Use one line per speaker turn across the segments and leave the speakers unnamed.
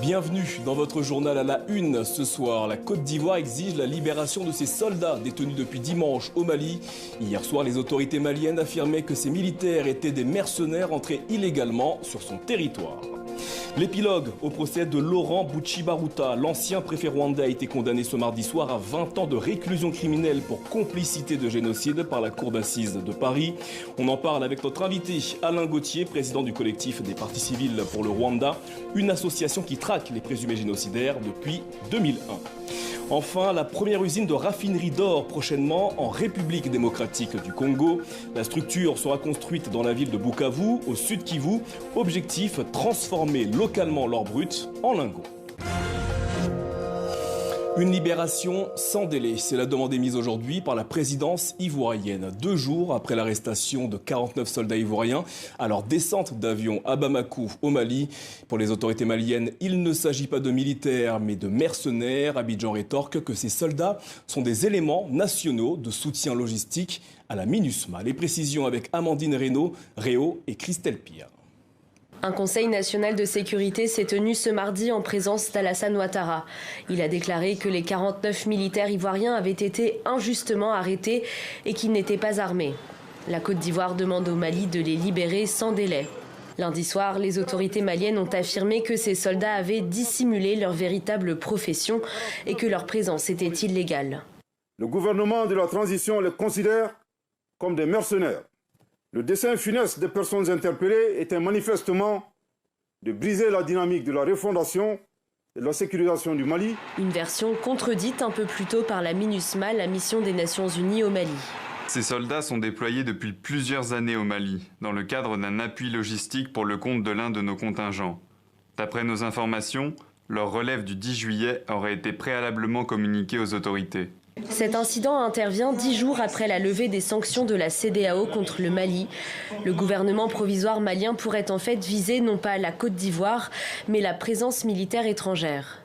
Bienvenue dans votre journal à la une. Ce soir, la Côte d'Ivoire exige la libération de ses soldats détenus depuis dimanche au Mali. Hier soir, les autorités maliennes affirmaient que ces militaires étaient des mercenaires entrés illégalement sur son territoire. L'épilogue au procès de Laurent Bouchibarouta, l'ancien préfet rwandais, a été condamné ce mardi soir à 20 ans de réclusion criminelle pour complicité de génocide par la cour d'assises de Paris. On en parle avec notre invité Alain Gauthier, président du collectif des partis civils pour le Rwanda, une association qui traque les présumés génocidaires depuis 2001. Enfin, la première usine de raffinerie d'or prochainement en République démocratique du Congo. La structure sera construite dans la ville de Bukavu, au sud Kivu. Objectif, transformer localement l'or brut en lingots. Une libération sans délai, c'est la demande émise aujourd'hui par la présidence ivoirienne. 2 jours après l'arrestation de 49 soldats ivoiriens à leur descente d'avion à Bamako, au Mali. Pour les autorités maliennes, il ne s'agit pas de militaires, mais de mercenaires. Abidjan rétorque que ces soldats sont des éléments nationaux de soutien logistique à la MINUSMA. Les précisions avec Amandine Réau et Christelle Pire.
Un conseil national de sécurité s'est tenu ce mardi en présence d'Alassane Ouattara. Il a déclaré que les 49 militaires ivoiriens avaient été injustement arrêtés et qu'ils n'étaient pas armés. La Côte d'Ivoire demande au Mali de les libérer sans délai. Lundi soir, les autorités maliennes ont affirmé que ces soldats avaient dissimulé leur véritable profession et que leur présence était illégale.
Le gouvernement de la transition les considère comme des mercenaires. Le dessein funeste des personnes interpellées était manifestement de briser la dynamique de la refondation et de la sécurisation du Mali.
Une version contredite un peu plus tôt par la MINUSMA, la mission des Nations Unies au Mali.
Ces soldats sont déployés depuis plusieurs années au Mali, dans le cadre d'un appui logistique pour le compte de l'un de nos contingents. D'après nos informations, leur relève du 10 juillet aurait été préalablement communiquée aux autorités.
Cet incident intervient 10 jours après la levée des sanctions de la CEDEAO contre le Mali. Le gouvernement provisoire malien pourrait en fait viser non pas la Côte d'Ivoire, mais la présence militaire étrangère.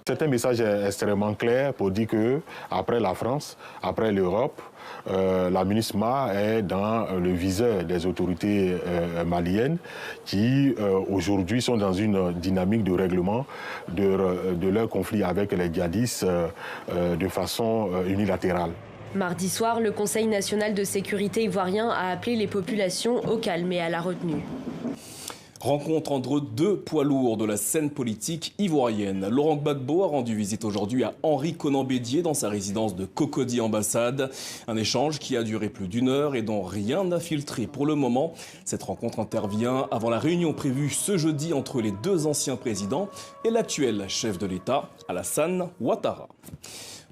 C'est un message extrêmement clair pour dire que après la France, après l'Europe, la MINUSMA est dans le viseur des autorités maliennes qui aujourd'hui sont dans une dynamique de règlement de leur conflit avec les djihadistes de façon unilatérale.
Mardi soir, le Conseil national de sécurité ivoirien a appelé les populations au calme et à la retenue.
Rencontre entre 2 poids lourds de la scène politique ivoirienne. Laurent Gbagbo a rendu visite aujourd'hui à Henri Konan Bédié dans sa résidence de Cocody Ambassade. Un échange qui a duré plus d'1 heure et dont rien n'a filtré pour le moment. Cette rencontre intervient avant la réunion prévue ce jeudi entre les 2 anciens présidents et l'actuel chef de l'État, Alassane Ouattara.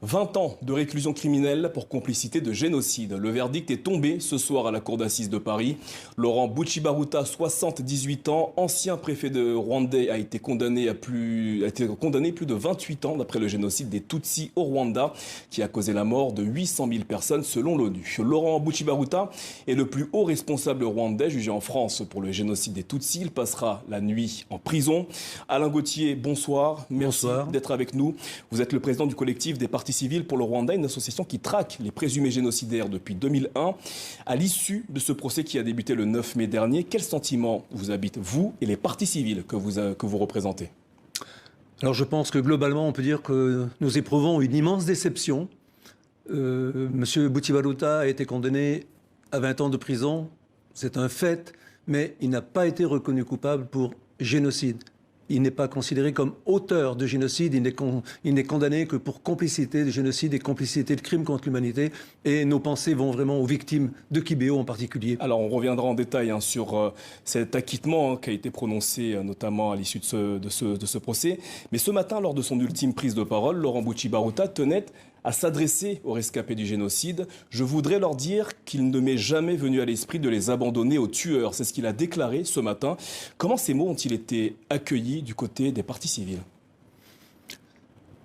20 ans de réclusion criminelle pour complicité de génocide. Le verdict est tombé ce soir à la cour d'assises de Paris. Laurent Bouchibarouta, 78 ans, ancien préfet de Rwandais, a été condamné plus de 28 ans d'après le génocide des Tutsis au Rwanda, qui a causé la mort de 800 000 personnes selon l'ONU. Laurent Bouchibarouta est le plus haut responsable rwandais jugé en France pour le génocide des Tutsis. Il passera la nuit en prison. Alain Gauthier, bonsoir. Merci d'être avec nous. Vous êtes le président du collectif des partis civils pour le Rwanda, une association qui traque les présumés génocidaires depuis 2001. À l'issue de ce procès qui a débuté le 9 mai dernier, quel sentiment vous habite, vous et les partis civils que vous représentez?
Alors je pense que globalement, on peut dire que nous éprouvons une immense déception. Monsieur Bouchibarouta a été condamné à 20 ans de prison, c'est un fait, mais il n'a pas été reconnu coupable pour génocide. Il n'est pas considéré comme auteur de génocide, il n'est condamné que pour complicité de génocide et complicité de crimes contre l'humanité. Et nos pensées vont vraiment aux victimes de Kibéo en particulier.
Alors on reviendra en détail sur cet acquittement qui a été prononcé notamment à l'issue de ce procès. Mais ce matin, lors de son ultime prise de parole, Laurent Bouchibarouta tenait à s'adresser aux rescapés du génocide. Je voudrais leur dire qu'il ne m'est jamais venu à l'esprit de les abandonner aux tueurs. C'est ce qu'il a déclaré ce matin. Comment ces mots ont-ils été accueillis du côté des partis civils?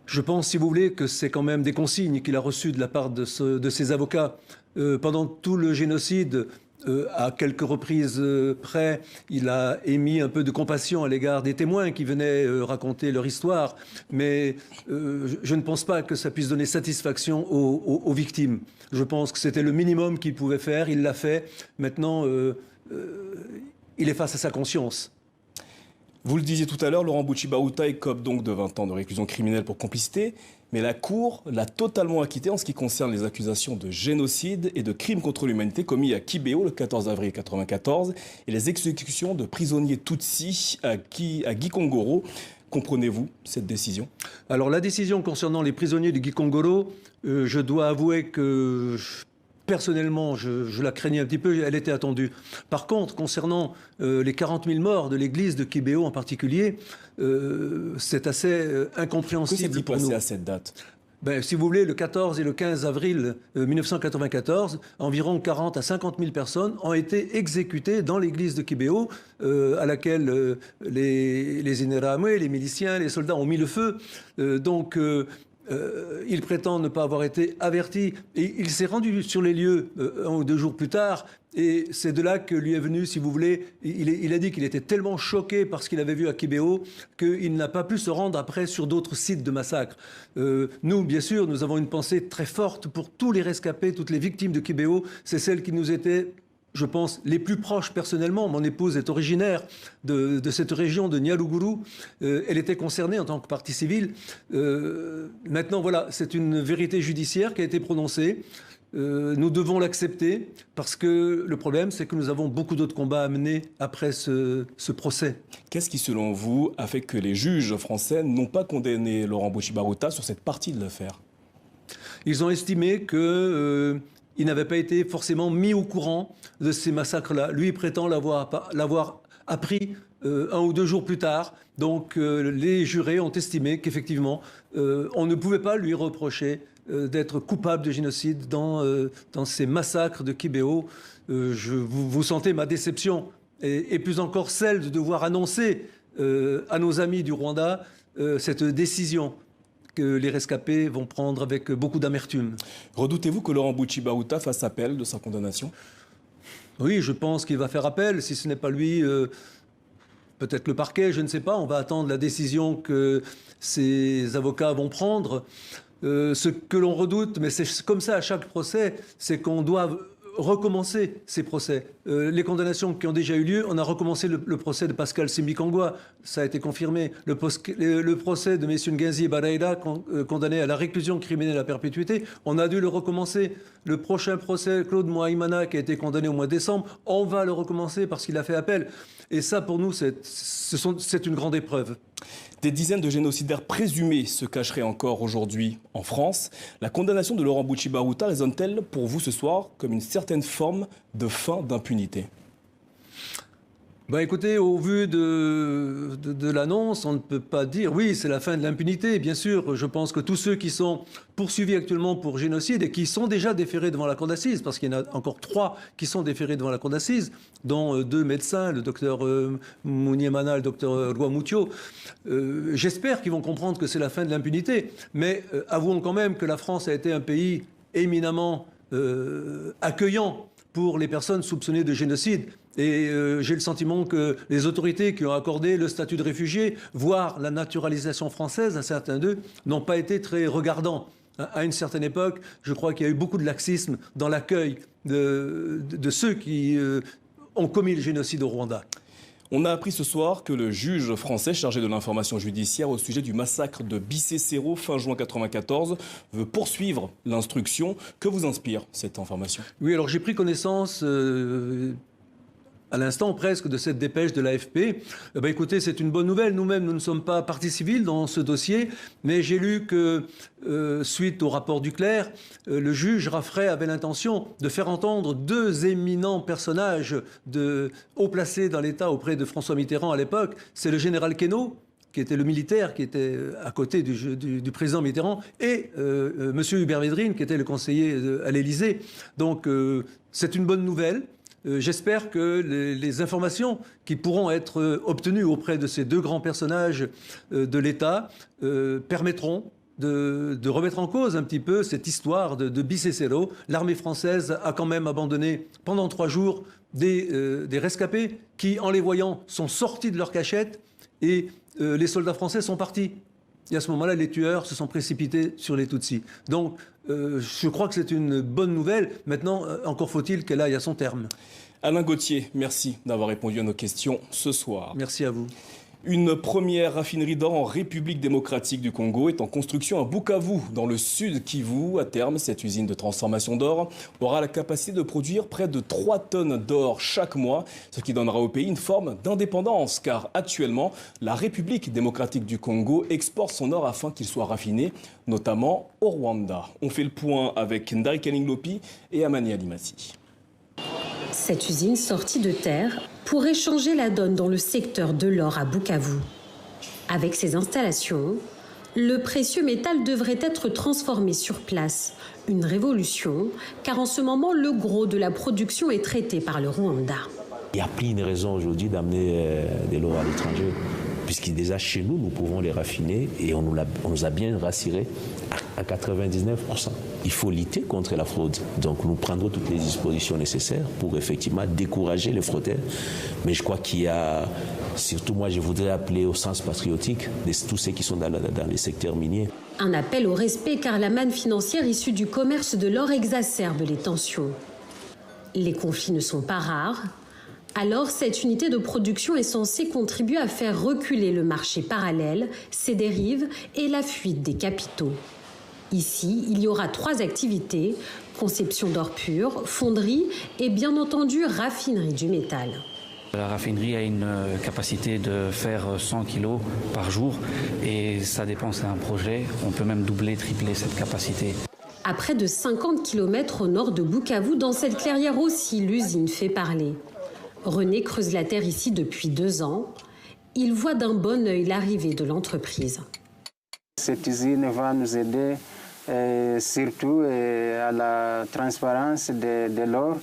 Je pense, si vous voulez, que c'est quand même des consignes qu'il a reçues de la part de ses avocats. Pendant tout le génocide, à quelques reprises près, il a émis un peu de compassion à l'égard des témoins qui venaient raconter leur histoire. Mais je ne pense pas que ça puisse donner satisfaction aux victimes. Je pense que c'était le minimum qu'il pouvait faire. Il l'a fait. Maintenant, il est face à sa conscience.
Vous le disiez tout à l'heure, Laurent Gbagbo écope donc de 20 ans de réclusion criminelle pour complicité, mais la Cour l'a totalement acquitté en ce qui concerne les accusations de génocide et de crimes contre l'humanité commis à Kibéo le 14 avril 1994 et les exécutions de prisonniers Tutsis à Gikongoro. Comprenez-vous cette décision?
Alors la décision concernant les prisonniers de Gikongoro, je dois avouer que personnellement, je la craignais un petit peu, elle était attendue. Par contre, concernant les 40 000 morts de l'église de Kibéo en particulier, c'est assez incompréhensible pour nous.
Que s'est-il passé à cette date?
Si vous voulez, le 14 et le 15 avril 1994, environ 40 à 50 000 personnes ont été exécutées dans l'église de Kibéo, à laquelle les Ineramwe, les miliciens, les soldats ont mis le feu. Il prétend ne pas avoir été averti. Et il s'est rendu sur les lieux 1 ou 2 jours plus tard. Et c'est de là que lui est venu, si vous voulez, il a dit qu'il était tellement choqué par ce qu'il avait vu à Kibéo qu'il n'a pas pu se rendre après sur d'autres sites de massacre. Nous, bien sûr, nous avons une pensée très forte pour tous les rescapés, toutes les victimes de Kibéo. C'est celles qui nous étaient, je pense, les plus proches personnellement. Mon épouse est originaire de cette région de Nyaluguru. Elle était concernée en tant que partie civile. Maintenant, voilà, c'est une vérité judiciaire qui a été prononcée. Nous devons l'accepter parce que le problème, c'est que nous avons beaucoup d'autres combats à mener après ce procès.
Qu'est-ce qui, selon vous, a fait que les juges français n'ont pas condamné Laurent Gbagbo sur cette partie de l'affaire?
Ils ont estimé qu'il n'avait pas été forcément mis au courant de ces massacres-là. Lui, il prétend l'avoir appris 1 ou 2 jours plus tard. Donc, les jurés ont estimé qu'effectivement, on ne pouvait pas lui reprocher d'être coupable de génocide dans ces massacres de Kibéo. Vous sentez ma déception et plus encore celle de devoir annoncer à nos amis du Rwanda cette décision que les rescapés vont prendre avec beaucoup d'amertume.
Redoutez-vous que Laurent Gbagbo fasse appel de sa condamnation?
Oui, je pense qu'il va faire appel. Si ce n'est pas lui, peut-être le parquet, je ne sais pas. On va attendre la décision que ses avocats vont prendre. Ce que l'on redoute, mais c'est comme ça à chaque procès, c'est qu'on doit recommencer ces procès. Les condamnations qui ont déjà eu lieu, on a recommencé le procès de Pascal Simbikangwa, ça a été confirmé. Le procès de messieurs Ngenzi et Baraïda, condamnés à la réclusion criminelle à perpétuité, on a dû le recommencer. Le prochain procès, Claude Mohaïmana, qui a été condamné au mois de décembre, on va le recommencer parce qu'il a fait appel. Et ça, pour nous, c'est une grande épreuve.
Des dizaines de génocidaires présumés se cacheraient encore aujourd'hui en France. La condamnation de Laurent Gbagbo résonne-t-elle pour vous ce soir comme une certaine forme de fin d'impunité?
Écoutez, au vu de l'annonce, on ne peut pas dire oui, c'est la fin de l'impunité. Bien sûr, je pense que tous ceux qui sont poursuivis actuellement pour génocide et qui sont déjà déférés devant la cour d'assises, parce qu'il y en a encore 3 qui sont déférés devant la cour d'assises, dont 2 médecins, le docteur Mouniemana et le docteur Rwamuthio, j'espère qu'ils vont comprendre que c'est la fin de l'impunité. Mais avouons quand même que la France a été un pays éminemment accueillant pour les personnes soupçonnées de génocide. Et j'ai le sentiment que les autorités qui ont accordé le statut de réfugié, voire la naturalisation française à certains d'eux, n'ont pas été très regardants. À une certaine époque, je crois qu'il y a eu beaucoup de laxisme dans l'accueil de ceux qui ont commis le génocide au Rwanda.
On a appris ce soir que le juge français chargé de l'information judiciaire au sujet du massacre de Bicécéro fin juin 1994 veut poursuivre l'instruction. Que vous inspire cette information?
Oui, alors j'ai pris connaissance à l'instant presque de cette dépêche de l'AFP. Écoutez, c'est une bonne nouvelle. Nous-mêmes, nous ne sommes pas partie civile dans ce dossier, mais j'ai lu que, suite au rapport Duclerc, le juge Raffray avait l'intention de faire entendre 2 éminents personnages haut placés dans l'État auprès de François Mitterrand à l'époque. C'est le général Queneau, qui était le militaire, qui était à côté du président Mitterrand, et M. Hubert Védrine, qui était le conseiller à l'Élysée. Donc, c'est une bonne nouvelle. J'espère que les informations qui pourront être obtenues auprès de ces 2 grands personnages de l'État permettront de remettre en cause un petit peu cette histoire de Bicécéro. L'armée française a quand même abandonné pendant 3 jours des rescapés qui, en les voyant, sont sortis de leur cachette et les soldats français sont partis. Et à ce moment-là, les tueurs se sont précipités sur les Tutsis. Donc, je crois que c'est une bonne nouvelle. Maintenant, encore faut-il qu'elle aille à son terme.
Alain Gauthier, merci d'avoir répondu à nos questions ce soir.
Merci à vous.
Une première raffinerie d'or en République démocratique du Congo est en construction à Bukavu, dans le sud Kivu. À terme, cette usine de transformation d'or aura la capacité de produire près de 3 tonnes d'or chaque mois, ce qui donnera au pays une forme d'indépendance, car actuellement, la République démocratique du Congo exporte son or afin qu'il soit raffiné, notamment au Rwanda. On fait le point avec Ndari Kaninglopi et Amani Alimati.
Cette usine sortie de terre pourrait changer la donne dans le secteur de l'or à Bukavu. Avec ces installations, le précieux métal devrait être transformé sur place. Une révolution, car en ce moment, le gros de la production est traité par le Rwanda.
Il n'y a plus une raison aujourd'hui d'amener de l'or à l'étranger, puisque déjà chez nous, nous pouvons les raffiner et on nous a bien rassurés à 99%. Il faut lutter contre la fraude. Donc nous prendrons toutes les dispositions nécessaires pour effectivement décourager les fraudeurs. Mais je crois qu'il y a, surtout moi je voudrais appeler au sens patriotique de tous ceux qui sont dans les secteurs miniers.
Un appel au respect car la manne financière issue du commerce de l'or exacerbe les tensions. Les conflits ne sont pas rares. Alors, cette unité de production est censée contribuer à faire reculer le marché parallèle, ses dérives et la fuite des capitaux. Ici, il y aura 3 activités, conception d'or pur, fonderie et bien entendu raffinerie du métal.
La raffinerie a une capacité de faire 100 kg par jour et ça dépend, c'est un projet, on peut même doubler, tripler cette capacité.
À près de 50 km au nord de Bukavu, dans cette clairière aussi, l'usine fait parler. René creuse la terre ici depuis 2 ans. Il voit d'un bon œil l'arrivée de l'entreprise.
Cette usine va nous aider surtout à la transparence de l'or,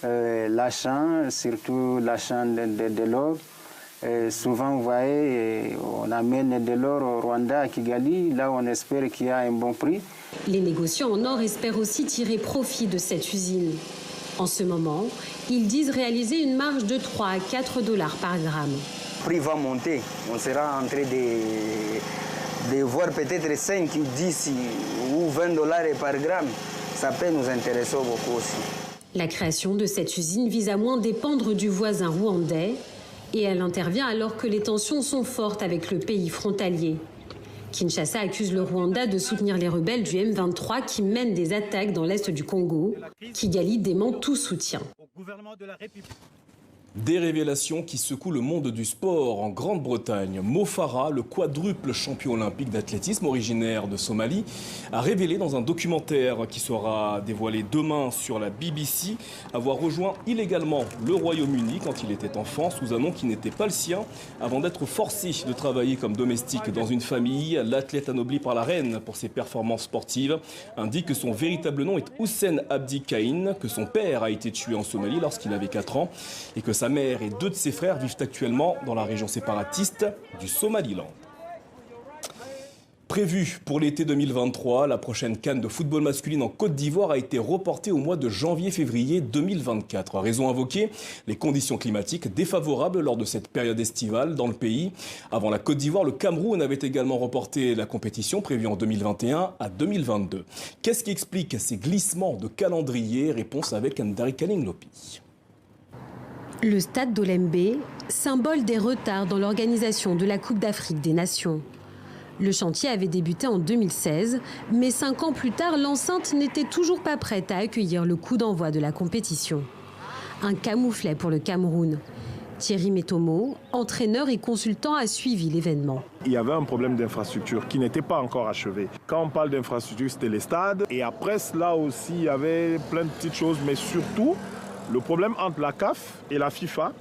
l'achat, surtout l'achat de l'or. Souvent, vous voyez, on amène de l'or au Rwanda, à Kigali. Là, on espère qu'il y a un bon prix.
Les négociants en or espèrent aussi tirer profit de cette usine. En ce moment, ils disent réaliser une marge de 3 à 4 $ par gramme.
Le prix va monter. On sera en train de voir peut-être 5, 10 ou 20 $ par gramme. Ça peut nous intéresser beaucoup aussi.
La création de cette usine vise à moins dépendre du voisin rwandais et elle intervient alors que les tensions sont fortes avec le pays frontalier. Kinshasa accuse le Rwanda de soutenir les rebelles du M23 qui mènent des attaques dans l'est du Congo. Kigali dément tout soutien.
Des révélations qui secouent le monde du sport en Grande-Bretagne. Mo Farah, le quadruple champion olympique d'athlétisme originaire de Somalie, a révélé dans un documentaire qui sera dévoilé demain sur la BBC avoir rejoint illégalement le Royaume-Uni quand il était enfant sous un nom qui n'était pas le sien. Avant d'être forcé de travailler comme domestique dans une famille, l'athlète anobli par la reine pour ses performances sportives indique que son véritable nom est Hussein Abdi Kain, que son père a été tué en Somalie lorsqu'il avait 4 ans et que sa mère et 2 de ses frères vivent actuellement dans la région séparatiste du Somaliland. Prévue pour l'été 2023, la prochaine CAN de football masculine en Côte d'Ivoire a été reportée au mois de janvier-février 2024. Raison invoquée, les conditions climatiques défavorables lors de cette période estivale dans le pays. Avant la Côte d'Ivoire, le Cameroun avait également reporté la compétition prévue en 2021 à 2022. Qu'est-ce qui explique ces glissements de calendrier? Réponse avec Ndari Kaninglopi.
Le stade d'Olembe, symbole des retards dans l'organisation de la Coupe d'Afrique des Nations. Le chantier avait débuté en 2016, mais 5 ans plus tard, l'enceinte n'était toujours pas prête à accueillir le coup d'envoi de la compétition. Un camouflet pour le Cameroun. Thierry Metomo, entraîneur et consultant, a suivi l'événement.
Il y avait un problème d'infrastructure qui n'était pas encore achevé. Quand on parle d'infrastructure, c'était les stades. Et après cela aussi, il y avait plein de petites choses, mais surtout, le problème entre la CAF et la FIFA,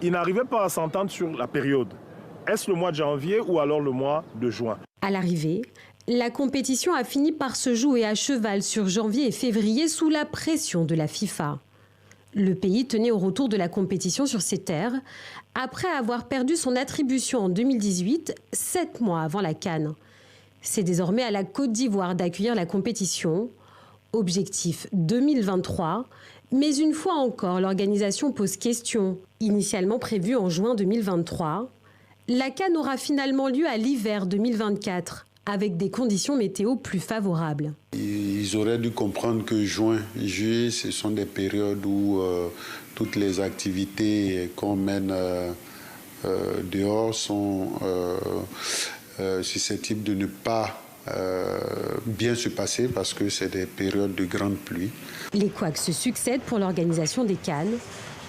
ils n'arrivaient pas à s'entendre sur la période. Est-ce le mois de janvier ou alors le mois de juin?
À l'arrivée, la compétition a fini par se jouer à cheval sur janvier et février sous la pression de la FIFA. Le pays tenait au retour de la compétition sur ses terres, après avoir perdu son attribution en 2018, 7 mois avant la CAN. C'est désormais à la Côte d'Ivoire d'accueillir la compétition. Objectif 2023, mais une fois encore, l'organisation pose question. Initialement prévue en juin 2023, la CAN aura finalement lieu à l'hiver 2024, avec des conditions météo plus favorables.
Ils auraient dû comprendre que juin, juillet, ce sont des périodes où toutes les activités qu'on mène dehors sont susceptibles de ne pas bien se passer parce que c'est des périodes de grande pluie.
Les couacs se succèdent pour l'organisation des CAN.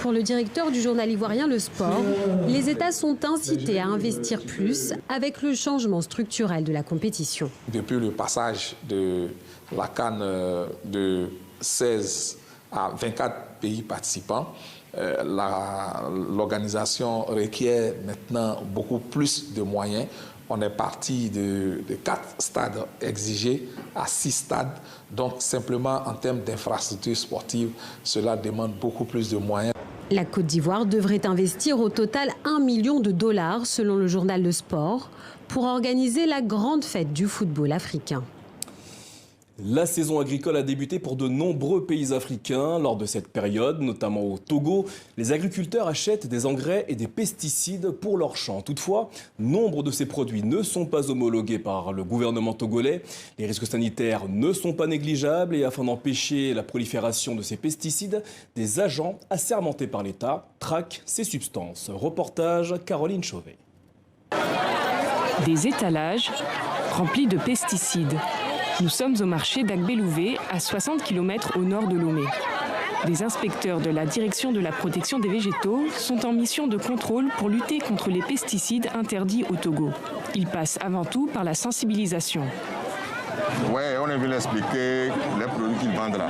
Pour le directeur du journal ivoirien Le Sport, les États sont incités à investir plus avec le changement structurel de la compétition.
Depuis le passage de la CAN de 16 à 24 pays participants, l'organisation requiert maintenant beaucoup plus de moyens. On est parti de 4 stades exigés à 6 stades. Donc simplement en termes d'infrastructures sportives, cela demande beaucoup plus de moyens.
La Côte d'Ivoire devrait investir au total $1 million selon le journal Le Sport pour organiser la grande fête du football africain.
La saison agricole a débuté pour de nombreux pays africains. Lors de cette période, notamment au Togo, les agriculteurs achètent des engrais et des pesticides pour leurs champs. Toutefois, nombre de ces produits ne sont pas homologués par le gouvernement togolais. Les risques sanitaires ne sont pas négligeables et afin d'empêcher la prolifération de ces pesticides, des agents assermentés par l'État traquent ces substances. Reportage Caroline Chauvet.
Des étalages remplis de pesticides. Nous sommes au marché d'Agbelouvé, à 60 km au nord de Lomé. Des inspecteurs de la direction de la protection des végétaux sont en mission de contrôle pour lutter contre les pesticides interdits au Togo. Ils passent avant tout par la sensibilisation.
Oui, on est venu expliquer les produits qu'ils vendent là.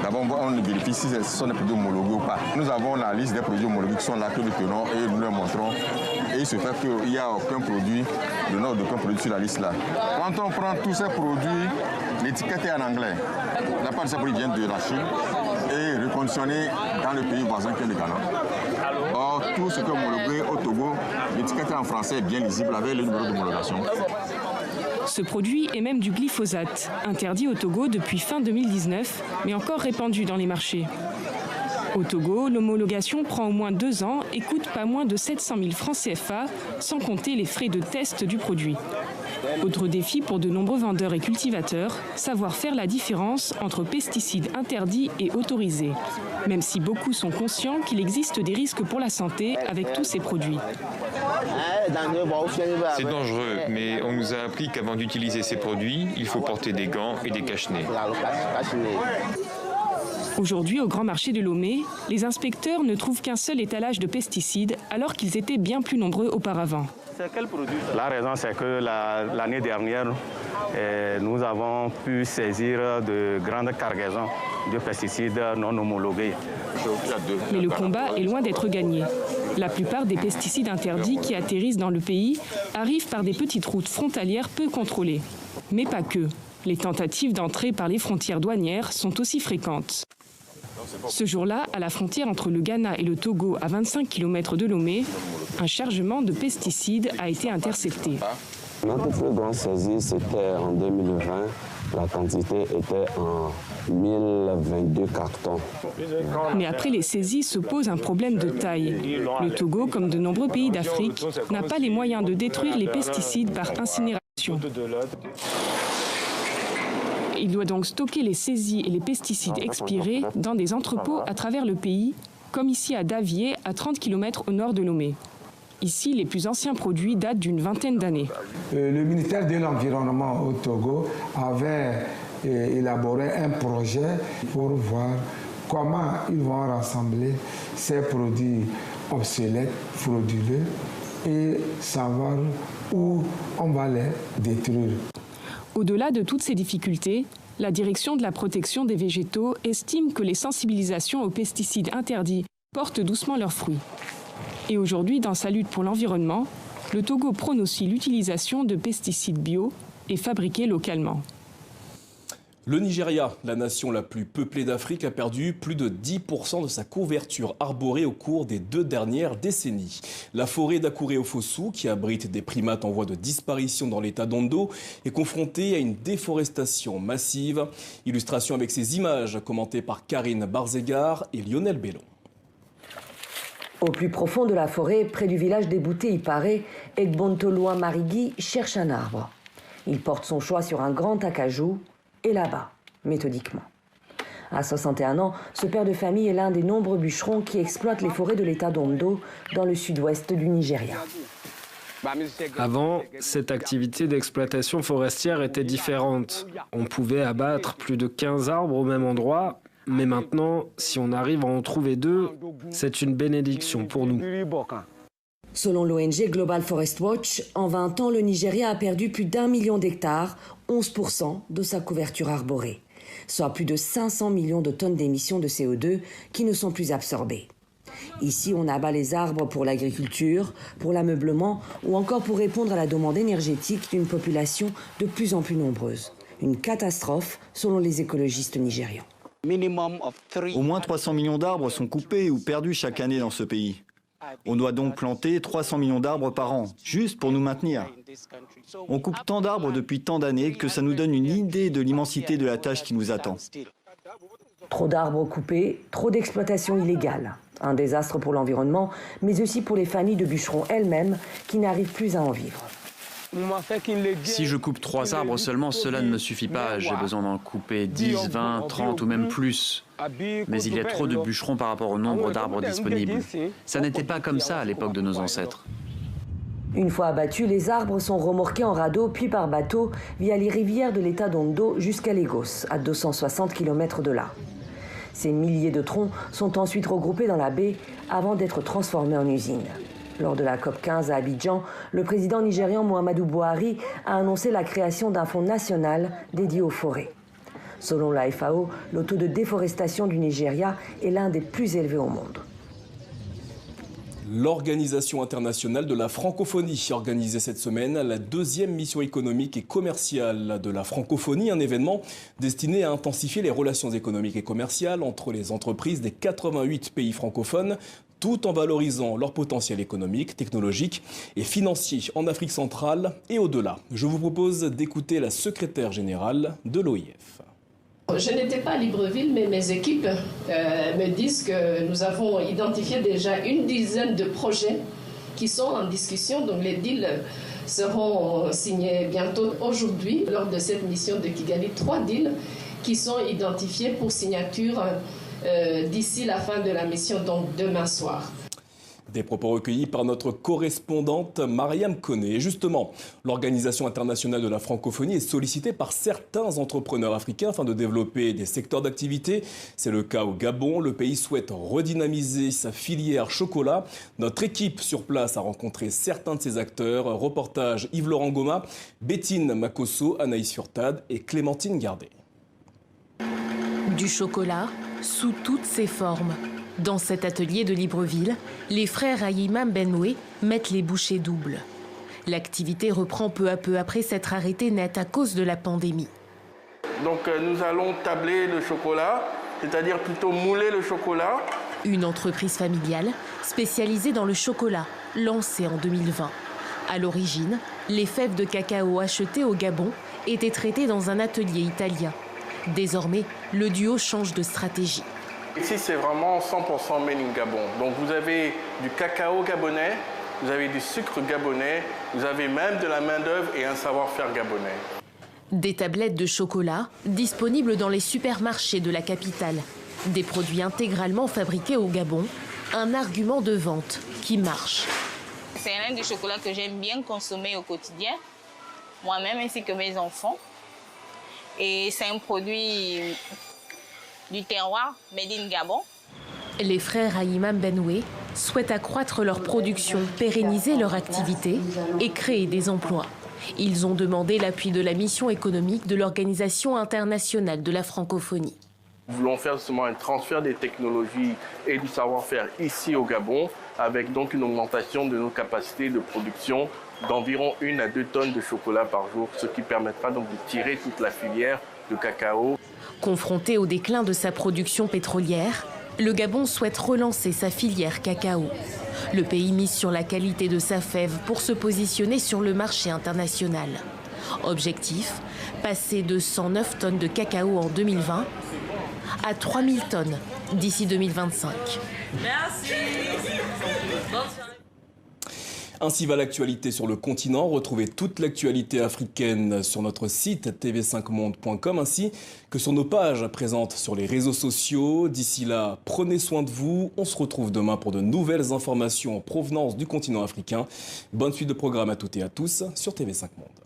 D'abord, on vérifie si ce sont des produits homologués ou pas. Nous avons la liste des produits homologués qui sont là, que nous tenons et nous leur montrons. Et il se fait qu'il n'y a aucun produit, le nom d'aucun produit sur la liste là. Quand on prend tous ces produits, l'étiquette est en anglais. La part de ces produits viennent de la Chine et reconditionnés dans le pays voisin qui est le Ghana. Or, tout ce qui est homologué au Togo, l'étiquette est en français bien lisible avec le numéro d'homologation.
Ce produit est même du glyphosate, interdit au Togo depuis fin 2019, mais encore répandu dans les marchés. Au Togo, l'homologation prend au moins 2 ans et coûte pas moins de 700 000 francs CFA, sans compter les frais de test du produit. Autre défi pour de nombreux vendeurs et cultivateurs, savoir faire la différence entre pesticides interdits et autorisés, même si beaucoup sont conscients qu'il existe des risques pour la santé avec tous ces produits.
C'est dangereux, mais on nous a appris qu'avant d'utiliser ces produits, il faut porter des gants et des cache-nez.
Aujourd'hui, au grand marché de Lomé, les inspecteurs ne trouvent qu'un seul étalage de pesticides alors qu'ils étaient bien plus nombreux auparavant.
La raison, c'est que l'année dernière, nous avons pu saisir de grandes cargaisons de pesticides non homologués.
Mais le combat est loin d'être gagné. La plupart des pesticides interdits qui atterrissent dans le pays arrivent par des petites routes frontalières peu contrôlées. Mais pas que. Les tentatives d'entrée par les frontières douanières sont aussi fréquentes. Ce jour-là, à la frontière entre le Ghana et le Togo, à 25 km de Lomé, un chargement de pesticides a été intercepté.
Notre plus grande saisie, c'était en 2020. La quantité était en 1022 cartons.
Mais après les saisies se pose un problème de taille. Le Togo, comme de nombreux pays d'Afrique, n'a pas les moyens de détruire les pesticides par incinération. Il doit donc stocker les saisies et les pesticides expirés dans des entrepôts à travers le pays, comme ici à Davier, à 30 km au nord de Lomé. Ici, les plus anciens produits datent d'une vingtaine d'années.
Le ministère de l'Environnement au Togo avait élaboré un projet pour voir comment ils vont rassembler ces produits obsolètes, frauduleux, et savoir où on va les détruire.
Au-delà de toutes ces difficultés, la direction de la protection des végétaux estime que les sensibilisations aux pesticides interdits portent doucement leurs fruits. Et aujourd'hui, dans sa lutte pour l'environnement, le Togo prône aussi l'utilisation de pesticides bio et fabriqués localement.
Le Nigeria, la nation la plus peuplée d'Afrique, a perdu plus de 10% de sa couverture arborée au cours des 2 dernières décennies. La forêt d'Akure-Ofosu, qui abrite des primates en voie de disparition dans l'état d'Ondo, est confrontée à une déforestation massive. Illustration avec ces images commentées par Karine Barzegar et Lionel Bellon.
Au plus profond de la forêt, près du village débouté Iparé, Egbontoloa Marigui cherche un arbre. Il porte son choix sur un grand acajou et là-bas, méthodiquement. À 61 ans, ce père de famille est l'un des nombreux bûcherons qui exploitent les forêts de l'État d'Ondo, dans le sud-ouest du Nigeria.
Avant, cette activité d'exploitation forestière était différente. On pouvait abattre plus de 15 arbres au même endroit, mais maintenant, si on arrive à en trouver 2, c'est une bénédiction pour nous.
Selon l'ONG Global Forest Watch, en 20 ans, le Nigeria a perdu plus d'1 million d'hectares, 11% de sa couverture arborée, soit plus de 500 millions de tonnes d'émissions de CO2 qui ne sont plus absorbées. Ici, on abat les arbres pour l'agriculture, pour l'ameublement ou encore pour répondre à la demande énergétique d'une population de plus en plus nombreuse. Une catastrophe selon les écologistes nigérians.
Au moins 300 millions d'arbres sont coupés ou perdus chaque année dans ce pays. On doit donc planter 300 millions d'arbres par an, juste pour nous maintenir. On coupe tant d'arbres depuis tant d'années que ça nous donne une idée de l'immensité de la tâche qui nous attend.
Trop d'arbres coupés, trop d'exploitation illégale. Un désastre pour l'environnement, mais aussi pour les familles de bûcherons elles-mêmes qui n'arrivent plus à en vivre.
Si je coupe 3 arbres seulement, cela ne me suffit pas. J'ai besoin d'en couper 10, 20, 30 ou même plus. Mais il y a trop de bûcherons par rapport au nombre d'arbres disponibles. Ça n'était pas comme ça à l'époque de nos ancêtres.
Une fois abattus, les arbres sont remorqués en radeau puis par bateau via les rivières de l'État d'Ondo jusqu'à Lagos, à 260 km de là. Ces milliers de troncs sont ensuite regroupés dans la baie avant d'être transformés en usines. Lors de la COP15 à Abidjan, le président nigérian Muhammadu Buhari a annoncé la création d'un fonds national dédié aux forêts. Selon la FAO, le taux de déforestation du Nigeria est l'un des plus élevés au monde.
L'Organisation internationale de la francophonie organisait cette semaine la 2e mission économique et commerciale de la francophonie, un événement destiné à intensifier les relations économiques et commerciales entre les entreprises des 88 pays francophones, tout en valorisant leur potentiel économique, technologique et financier en Afrique centrale et au-delà. Je vous propose d'écouter la secrétaire générale de l'OIF.
Je n'étais pas à Libreville, mais mes équipes me disent que nous avons identifié déjà une dizaine de projets qui sont en discussion. Donc les deals seront signés bientôt aujourd'hui lors de cette mission de Kigali. 3 deals qui sont identifiés pour signature d'ici la fin de la mission, donc demain soir.
Des propos recueillis par notre correspondante Mariam Koné. Justement, l'Organisation internationale de la francophonie est sollicitée par certains entrepreneurs africains afin de développer des secteurs d'activité. C'est le cas au Gabon. Le pays souhaite redynamiser sa filière chocolat. Notre équipe sur place a rencontré certains de ces acteurs. Reportage Yves-Laurent Goma, Bétine Makosso, Anaïs Furtad et Clémentine Gardet.
Du chocolat sous toutes ses formes. Dans cet atelier de Libreville, les frères Ayimam Benoué mettent les bouchées doubles. L'activité reprend peu à peu après s'être arrêtée net à cause de la pandémie.
Donc nous allons tabler le chocolat, c'est-à-dire plutôt mouler le chocolat.
Une entreprise familiale spécialisée dans le chocolat, lancée en 2020. À l'origine, les fèves de cacao achetées au Gabon étaient traitées dans un atelier italien. Désormais, le duo change de stratégie.
Ici, c'est vraiment 100% made in Gabon. Donc vous avez du cacao gabonais, vous avez du sucre gabonais, vous avez même de la main-d'œuvre et un savoir-faire gabonais.
Des tablettes de chocolat disponibles dans les supermarchés de la capitale. Des produits intégralement fabriqués au Gabon, un argument de vente qui marche.
C'est l'un du chocolat que j'aime bien consommer au quotidien, moi-même ainsi que mes enfants. Et c'est un produit du terroir, made in Gabon.
Les frères Ayimam Benoué souhaitent accroître leur production, pérenniser leur activité et créer des emplois. Ils ont demandé l'appui de la mission économique de l'Organisation internationale de la francophonie.
Nous voulons faire justement un transfert des technologies et du savoir-faire ici au Gabon, avec donc une augmentation de nos capacités de production d'environ 1 à 2 tonnes de chocolat par jour, ce qui permettra donc de tirer toute la filière de cacao.
Confronté au déclin de sa production pétrolière, le Gabon souhaite relancer sa filière cacao. Le pays mise sur la qualité de sa fève pour se positionner sur le marché international. Objectif, passer de 109 tonnes de cacao en 2020 à 3000 tonnes d'ici 2025.
Merci.
Ainsi va l'actualité sur le continent. Retrouvez toute l'actualité africaine sur notre site tv5monde.com ainsi que sur nos pages présentes sur les réseaux sociaux. D'ici là, prenez soin de vous. On se retrouve demain pour de nouvelles informations en provenance du continent africain. Bonne suite de programme à toutes et à tous sur TV5 Monde.